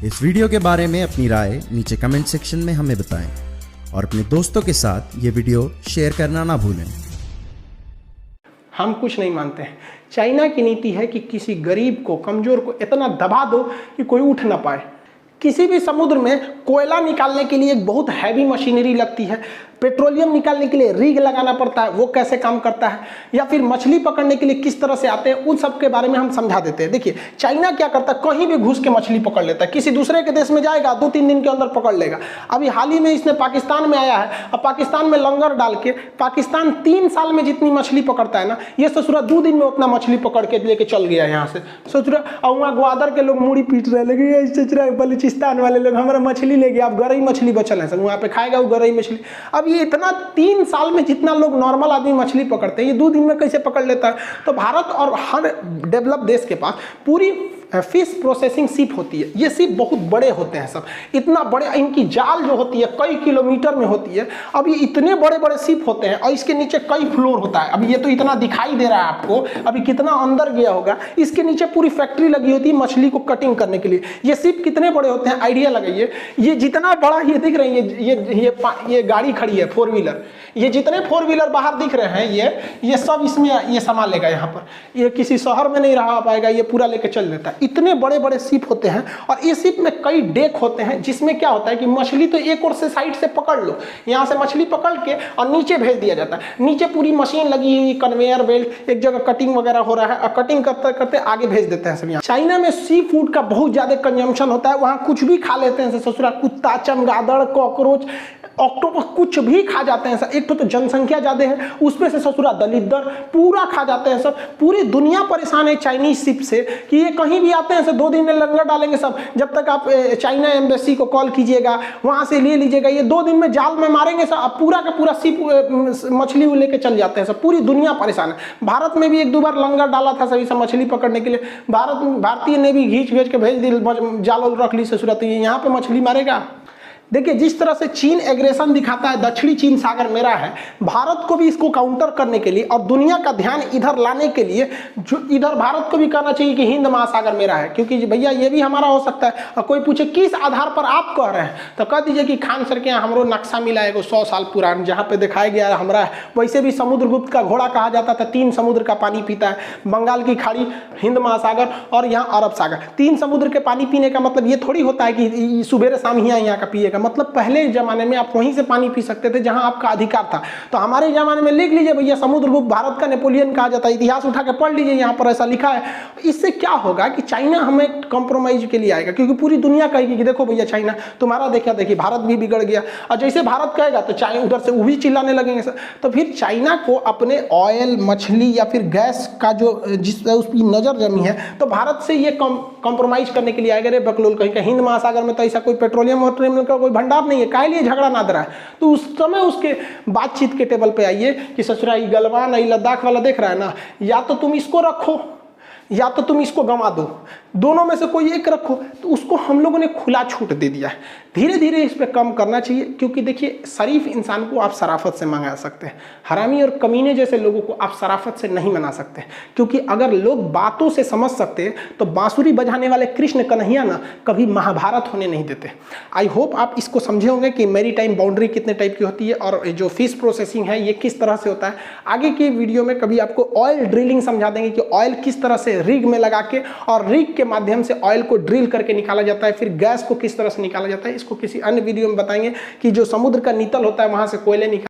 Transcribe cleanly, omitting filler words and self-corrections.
इस वीडियो के बारे में अपनी राय नीचे कमेंट सेक्शन में हमें बताएं और अपने दोस्तों के साथ ये वीडियो शेयर करना ना भूलें। हम कुछ नहीं मानते हैं। चाइना की नीति है कि किसी गरीब को, कमजोर को इतना दबा दो कि कोई उठ ना पाए। किसी भी समुद्र में कोयला निकालने के लिए एक बहुत हैवी मशीनरी लगती है, पेट्रोलियम निकालने के लिए रिग लगाना पड़ता है, वो कैसे काम करता है, या फिर मछली पकड़ने के लिए किस तरह से आते हैं, उन सब के बारे में हम समझा देते हैं। देखिए चाइना क्या करता है, कहीं भी घुस के मछली पकड़ लेता है, किसी दूसरे के देश में जाएगा 2-3 दिन के अंदर पकड़ लेगा। अभी हाल ही में इसने पाकिस्तान में आया है और पाकिस्तान में लंगर डाल के पाकिस्तान 3 साल में जितनी मछली पकड़ता है ना, ये ससुरा 2 दिन में उतना मछली पकड़ के लेके चल गया यहाँ से ससुरा। और वहाँ ग्वादर के लोग मूड़ी पीट रहे, लगे ससुरा बलूचिस्तान वाले लोग हमारा मछली ले गया, अब गरई मछली बचल है सब, वहाँ पे खाएगा वो गरई मछली। अब ये इतना 3 साल में जितना लोग नॉर्मल आदमी मछली पकड़ते हैं, ये 2 दिन में कैसे पकड़ लेता है। तो भारत और हर डेवलप देश के पास पूरी फिश प्रोसेसिंग शिप होती है। ये शिप बहुत बड़े होते हैं सब, इतना बड़े, इनकी जाल जो होती है कई किलोमीटर में होती है। अब ये इतने बड़े बड़े शिप होते हैं और इसके नीचे कई फ्लोर होता है। अभी ये तो इतना दिखाई दे रहा है आपको, अभी कितना अंदर गया होगा। इसके नीचे पूरी फैक्ट्री लगी होती है मछली को कटिंग करने के लिए। ये शिप कितने बड़े होते हैं आइडिया लगाइए। ये जितना बड़ा ये दिख रहे हैं, ये गाड़ी खड़ी है 4 व्हीलर, ये जितने 4 व्हीलर बाहर दिख रहे हैं, ये सब इसमें ये सामान लेगा। यहाँ पर ये किसी शहर में नहीं रह पाएगा, ये पूरा लेके चल देता है। इतने बड़े बड़े शिप होते हैं और इस शिप में कई डेक होते हैं, जिसमें क्या होता है कि मछली तो एक और से साइड से पकड़ लो, यहाँ से मछली पकड़ के और नीचे भेज दिया जाता है। नीचे पूरी मशीन लगी हुई, कन्वेयर बेल्ट, एक जगह कटिंग वगैरह हो रहा है और कटिंग करते करते आगे भेज देते हैं सब। यहाँ चाइना में सी फूड का बहुत ज्यादा कंजम्पशन होता है, वहाँ कुछ भी खा लेते हैं ससुरा, कुत्ता, चमगादड़, कॉकरोच, ऑक्टोपस, कुछ भी खा जाते हैं सर। एक तो जनसंख्या ज्यादा है, उसमें से ससुरा दलित-दर पूरा खा जाते हैं सब। पूरी दुनिया परेशान है चाइनीज शिप से कि ये कहीं भी आते हैं सर 2 दिन में लंगर डालेंगे सब। जब तक आप चाइना एम्बेसी को कॉल कीजिएगा, वहां से ले लीजिएगा, ये 2 दिन में जाल में मारेंगे सर, अब पूरा का पूरा शिप मछली लेके चल जाते हैं सब। पूरी दुनिया परेशान है। भारत में भी 1-2 बार लंगर डाला था सभी सब मछली पकड़ने के लिए। भारतीय ने भी घींच के भेज दी, जाल रख ली ससुरा, तो यहाँ पे मछली मारेगा। देखिए जिस तरह से चीन एग्रेशन दिखाता है, दक्षिणी चीन सागर मेरा है, भारत को भी इसको काउंटर करने के लिए और दुनिया का ध्यान इधर लाने के लिए जो इधर भारत को भी करना चाहिए कि हिंद महासागर मेरा है, क्योंकि भैया ये भी हमारा हो सकता है। और कोई पूछे किस आधार पर आप कह रहे हैं, तो कह दीजिए कि खान सर के यहाँ हमरो नक्शा मिला है 100 साल पुराना, जहाँ पे दिखाया गया है हमारा। वैसे भी समुद्रगुप्त का घोड़ा कहा जाता था, 3 समुद्र का पानी पीता है, बंगाल की खाड़ी, हिंद महासागर और यहाँ अरब सागर। 3 समुद्र के पानी पीने का मतलब ये थोड़ी होता है कि सुबह शाम ही यहाँ का पिएगा। मतलब पहले जमाने में आप वहीं से पानी पी सकते थे जहां आपका अधिकार था। तो हमारे जमाने में लिख लीजिए भैया, समुद्रगुप्त भारत का नेपोलियन कहा जाता है, इतिहास उठा के पढ़ लीजिए, यहाँ पर ऐसा लिखा है। इससे क्या होगा कि चाइना हमें कॉम्प्रोमाइज के लिए आएगा, क्योंकि पूरी दुनिया कहेगी कि देखो भैया चाइना तुम्हारा देखिए भारत भी बिगड़ गया। और जैसे भारत कहेगा तो चाइना उधर से वो भी चिल्लाने लगेंगे सर। तो फिर चाइना को अपने ऑयल, मछली या फिर गैस का जो जिस उसकी नजर जमी है, तो भारत से ये कॉम्प्रोमाइज करने के लिए आएगा। रे बकलोल कहीं का हिंद महासागर में तो ऐसा कोई पेट्रोलियम का कोई भंडार नहीं है, काहे लिए झगड़ा ना रहा है। तो उस समय उसके बातचीत के टेबल पे आइए कि ससुरा ये गलवान, ये लद्दाख वाला देख रहा है ना, या तो तुम इसको रखो या तो तुम इसको गंवा दो, दोनों में से कोई एक रखो। तो उसको हम लोगों ने खुला छूट दे दिया है। धीरे धीरे इस पर कम करना चाहिए, क्योंकि देखिए शरीफ इंसान को आप शराफत से मंगा सकते हैं, हरामी और कमीने जैसे लोगों को आप शराफत से नहीं मना सकते। क्योंकि अगर लोग बातों से समझ सकते हैं तो बांसुरी बजाने वाले कृष्ण कन्हैया ना कभी महाभारत होने नहीं देते। आई होप आप इसको समझे होंगे कि मेरी टाइम बाउंड्री कितने टाइप की होती है और जो फिश प्रोसेसिंग है ये किस तरह से होता है। आगे की वीडियो में कभी आपको ऑयल ड्रिलिंग समझा देंगे कि ऑयल किस तरह से रिग में लगा के और रिग के माध्यम से ऑयल को ड्रिल करके निकाला जाता है, फिर गैस को किस तरह से निकाला जाता है। इसको किसी अन्य वीडियो में बताएंगे कि जो समुद्र का नितल होता है वहां से कोयले निकाल